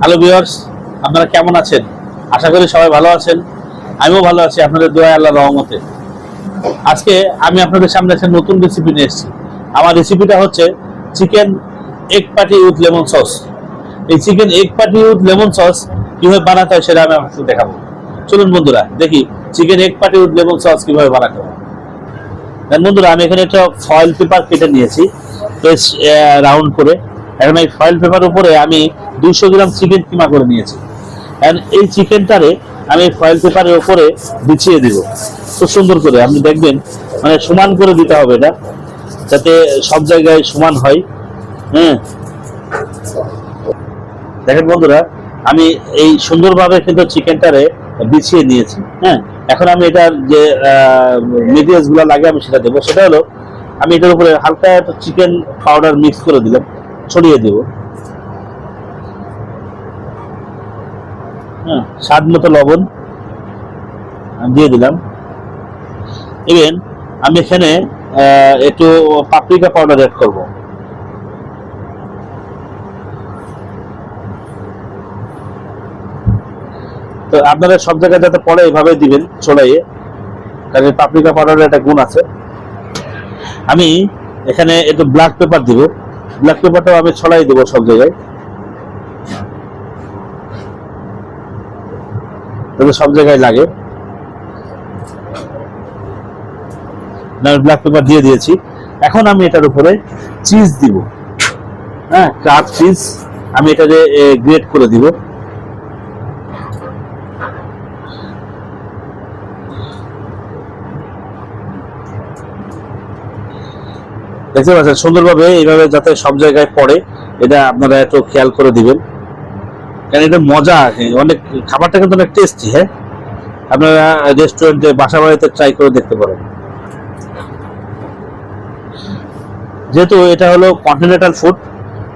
Hello viewers, আপনারা কেমন আছেন? আশা করি সবাই ভালো আছেন। আমিও ভালো আছি আপনাদের দোয়ায়, আল্লাহর রহমতে। আজকে আমি আপনাদের সামনে একটা নতুন রেসিপি নিয়ে এসেছি। আমার রেসিপিটা হচ্ছে chicken egg patty with lemon sauce. এই chicken egg patty with lemon sauce কিভাবে বানাতে হয় সেটা আমি আপনাদের দেখাবো। চলুন বন্ধুরা দেখি chicken egg patty with lemon sauce কিভাবে বানাতে হয়। বন্ধুরা, আমি এখানে একটা ফয়েল পেপার কেটে নিয়েছি বেশ রাউন্ড করে। এখন এই ফয়েল পেপার উপরে আমি 200 গ্রাম চিকেন কিমা করে নিয়েছি। এই চিকেনটারে আমি ফয়েল পেপারের উপরে বিছিয়ে দিব খুব সুন্দর করে। আপনি দেখবেন মানে সমান করে দিতে হবে এটা, যাতে সব জায়গায় সমান হয়। হ্যাঁ, দেখেন বন্ধুরা, আমি এই সুন্দরভাবে কিন্তু চিকেনটারে বিছিয়ে নিয়েছি। হ্যাঁ, এখন আমি এটার যে মেটেরিয়ালস গুলো লাগে আমি সেটা দেবো। সেটা হলো আমি এটার উপরে হালকা একটা চিকেন পাউডার মিক্স করে দিলাম, ছড়িয়ে দেব। হ্যাঁ, স্বাদ মতো লবণ দিয়ে দিলাম। ইভেন আমি এখানে একটু পাপরিকা পাউডার অ্যাড করব। তো আপনারা সব জায়গায় যাতে পড়ে এভাবে দিবেন ছড়াইয়ে, কারণ পাপরিকা পাউডারের একটা গুণ আছে। আমি এখানে একটু ব্ল্যাক পেপার দিব। ব্ল্যাক পেপারটাও আমি ছড়াই দেবো সব জায়গায়, যাতে সব জায়গায় লাগে। আমি ব্ল্যাক পেপার দিয়ে দিয়েছি। এখন আমি এটার উপরে চিজ দিব। হ্যাঁ, ক্রাফট চিজ আমি এটাকে গ্রেট করে দিব। দেখতে পাচ্ছেন সুন্দরভাবে এইভাবে যাতে সব জায়গায় পড়ে, এটা আপনারা একটু খেয়াল করে দিবেন, কারণ এটা মজা। অনেক খাবারটা কিন্তু অনেক টেস্টি। হ্যাঁ, আপনারা রেস্টুরেন্টে বাসা বাড়িতে ট্রাই করে দেখতে পারেন। যেহেতু এটা হলো কন্টিনেন্টাল ফুড,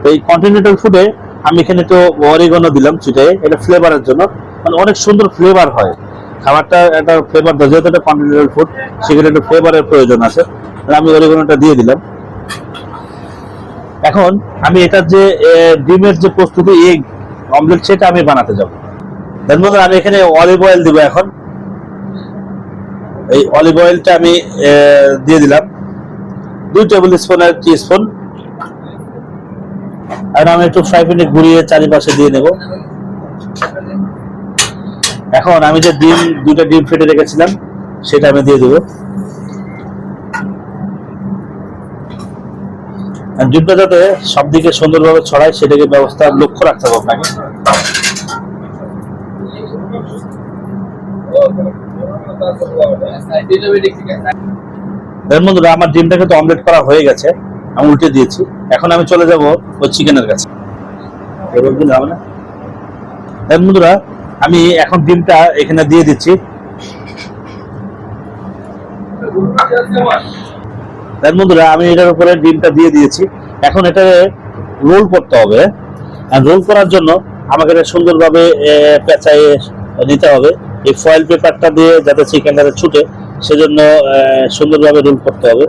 তো এই কন্টিনেন্টাল ফুডে আমি এখানে একটু অরিগানো দিলাম ছিটাই, এটা ফ্লেভারের জন্য। মানে অনেক সুন্দর ফ্লেভার হয় খাবারটা, একটা ফ্লেভার দেয়। যেহেতু এটা কন্টিনেন্টাল ফুড, সেখানে একটু ফ্লেভারের প্রয়োজন আছে, আমি অরিগানোটা দিয়ে দিলাম। এখন আমি এটার যে ডিমের যে প্রস্তুতি, এগ অমলেট, সেটা আমি বানাতে যাব। তার মধ্যে আমি এখানে অলিভ অয়েল দিব। এখন এই অলিভ অয়েলটা আমি দিয়ে দিলাম 2 টেবিল স্পুনের টিস্পুন। আর আমি একটু ফ্রাই প্যানে ঘুরিয়ে চারিপাশে দিয়ে নেব। এখন আমি যে দুইটা ডিম ফেটে রেখেছিলাম সেটা আমি দিয়ে দেবো। ডিমটা যাতে সব দিকে সুন্দরভাবে ছড়ায় সেটাকে ব্যবস্থা লক্ষ্য রাখতে হবে আপনাকে। বন্ধুরা, আমার ডিমটাকে তো অমলেট করা হয়ে গেছে, আমি উল্টে দিয়েছি। এখন আমি চলে যাব ওই চিকেনের কাছে। বন্ধুরা, আমি এখন ডিমটা এখানে দিয়ে দিচ্ছি। বন্ধুরা, আমি এটার উপরে ডিমটা দিয়ে দিয়েছি। এখন এটা রোল করতে হবে। আর রোল করার জন্য আমাকে এটা সুন্দরভাবে পেঁচায় নিতে হবে। এই ফয়েল পেপারটা দিয়ে যাতে চিকেনটা ছুটে, সেজন্য সুন্দরভাবে রোল করতে হবে।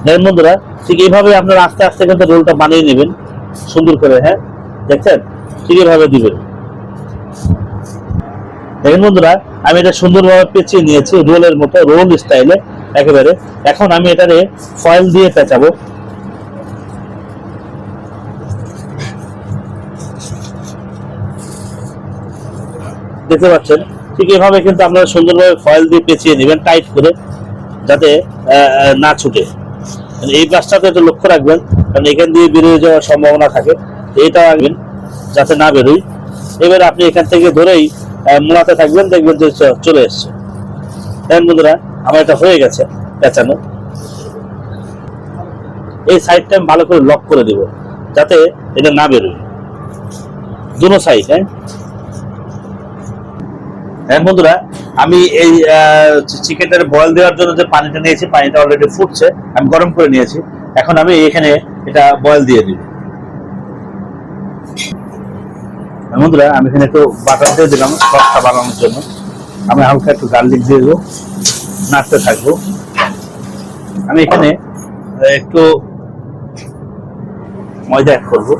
দেখেন বন্ধুরা, ঠিক এইভাবে আপনারা আস্তে আস্তে কিন্তু রোলটা বানিয়ে নেবেন সুন্দর করে। হ্যাঁ, দেখছেন, ঠিক এইভাবে দিবেন। দেখেন বন্ধুরা, আমি এটা সুন্দরভাবে পেঁচিয়ে নিয়েছি রোলের মতো, রোল স্টাইলে একেবারে। এখন আমি এটারে ফয়েল দিয়ে পেঁচাবো। দেখতে পাচ্ছেন, ঠিক এভাবে কিন্তু আপনারা সুন্দরভাবে ফয়েল দিয়ে পেঁচিয়ে নেবেন টাইট করে, যাতে না ছুটে। এই কাজটাতে একটু লক্ষ্য রাখবেন, কারণ এখান দিয়ে বেরিয়ে যাওয়ার সম্ভাবনা থাকে। এটা রাখবেন যাতে না বেরোয়। এবার আপনি এখান থেকে ধরেই মোড়াতে থাকবেন, দেখবেন যে চলে এসছে। দেখেন বন্ধুরা, আমার এটা হয়ে গেছে পেঁচানো। এই সাইডটা আমি ভালো করে লক করে দিব, যাতে এটা না বেরোয় দুটো সাইড। হ্যাঁ বন্ধুরা, আমি এই চিকেনটার বয়েল দেওয়ার জন্য যে পানিটা নিয়েছি, পানিটা অলরেডি ফুটছে, আমি গরম করে নিয়েছি। এখন আমি এখানে এটা বয়েল দিয়ে দিব। বন্ধুরা, আমি এখানে একটু বাটার দিয়ে দিলাম সসটা বানানোর জন্য। আমি হালকা একটু গার্লিক দিয়ে দেবো, নাড়তে থাকবো। আমি এখানে একটু ময়দা অ্যাড করবো।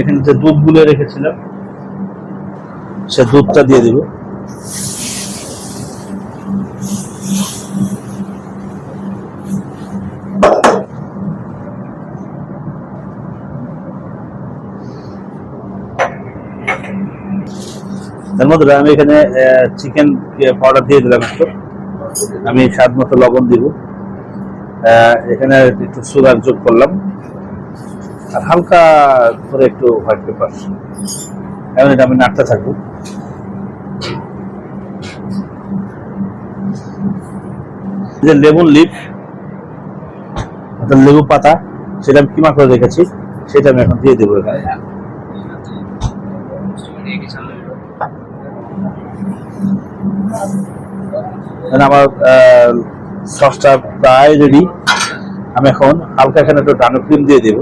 এখানে যে দুধ গুলে রেখেছিলাম সে দুধটা দিয়ে দিব। তার মধ্যে আমি এখানে চিকেন পাউডার দিয়ে দিলাম একটু, আমি স্বাদ মতো লবণ দিব, এখানে একটু সুগার যোগ করলাম, আর হালকা করে একটু হোয়াইট পেপার। এখন এটা আমি নাড়তে থাকবো। যে লেবুর লিফ অর্থাৎ লেবু পাতা, সেটা আমি কিমা করে রেখেছি, সেটা আমি এখন দিয়ে দেবো এখানে। আমার সসটা প্রায় রেডি। আমি এখন হালকা এখানে একটু ডানো ক্রিম দিয়ে দেব।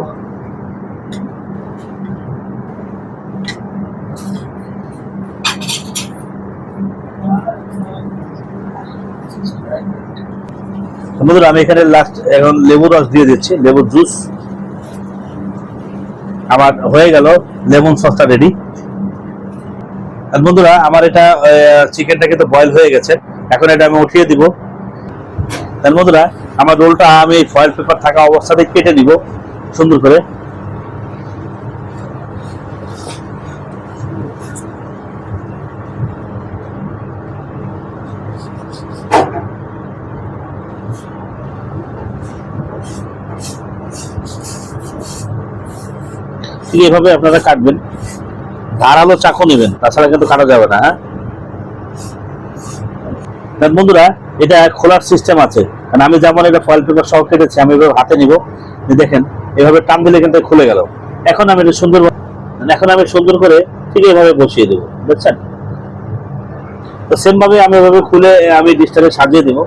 বন্ধুরা আমি এখানে লাস্ট এখন লেবুর রস দিয়ে দিচ্ছি, লেবুর জুস। আমার হয়ে গেল লেমন সসটা রেডি। বন্ধুরা আমার এটা চিকেনটা কিন্তু বয়েল হয়ে গেছে, এখন এটা আমি উঠিয়ে দিব। বন্ধুরা আমার রোলটা আমি ফয়েল পেপার থাকা অবস্থাতেই কেটে দিব সুন্দর করে। এভাবে আপনারা কাটবেন, ধারালো চাকু নেবেন, তাছাড়া কিন্তু কাটা যাবে না। হ্যাঁ বন্ধুরা এটা খোলার সিস্টেম আছে, কারণ আমি যেমন এটা ফয়েল পেপার সহ কেটেছি, আমি এভাবে হাতে নিব, দেখেন এভাবে টান দিলে কিন্তু খুলে গেল। এখন আমি এটা সুন্দর করে ঠিক এভাবে বসিয়ে দেবো, বুঝছেন? তো সেম ভাবে আমি এভাবে খুলে আমি ডিশটাকে সাজিয়ে দিব।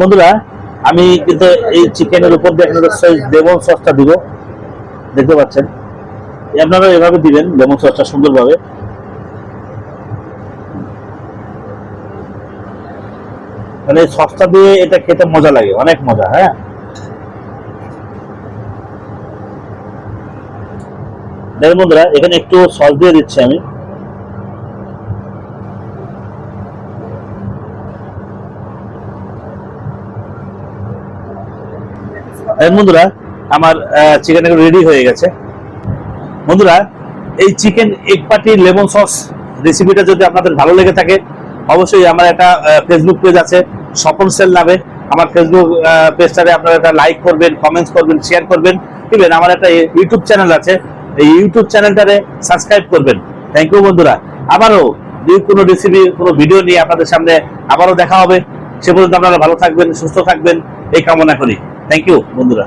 বন্ধুরা আমি কিন্তু এই চিকেনের উপর দিয়ে লেমন সসটা দিব, দেখতে পাচ্ছেন। আপনারা এভাবে দিবেন লেমন সসটা সুন্দরভাবে। মানে সসটা দিয়ে এটা খেতে মজা লাগে, অনেক মজা। হ্যাঁ দেখেন বন্ধুরা, এখানে একটু সস দিয়ে দিচ্ছি আমি। বন্ধুরা আমার চিকেন রেডি হয়ে গেছে। বন্ধুরা এই চিকেন এগ পাটি লেমন সস রেসিপিটা যদি আপনাদের ভালো লেগে থাকে, অবশ্যই আমার একটা ফেসবুক পেজ আছে স্বপন সেল নামে। আমার ফেসবুক পেজটারে আপনারা একটা লাইক করবেন, কমেন্টস করবেন, শেয়ার করবেন। ইভেন আমার একটা ইউটিউব চ্যানেল আছে, এই ইউটিউব চ্যানেলটারে সাবস্ক্রাইব করবেন। থ্যাংক ইউ বন্ধুরা। আবারও কোনো রেসিপি, কোনো ভিডিও নিয়ে আপনাদের সামনে আবারও দেখা হবে। সে পর্যন্ত আপনারা ভালো থাকবেন, সুস্থ থাকবেন, এই কামনা করি। থ্যাংক ইউ বন্ধুরা।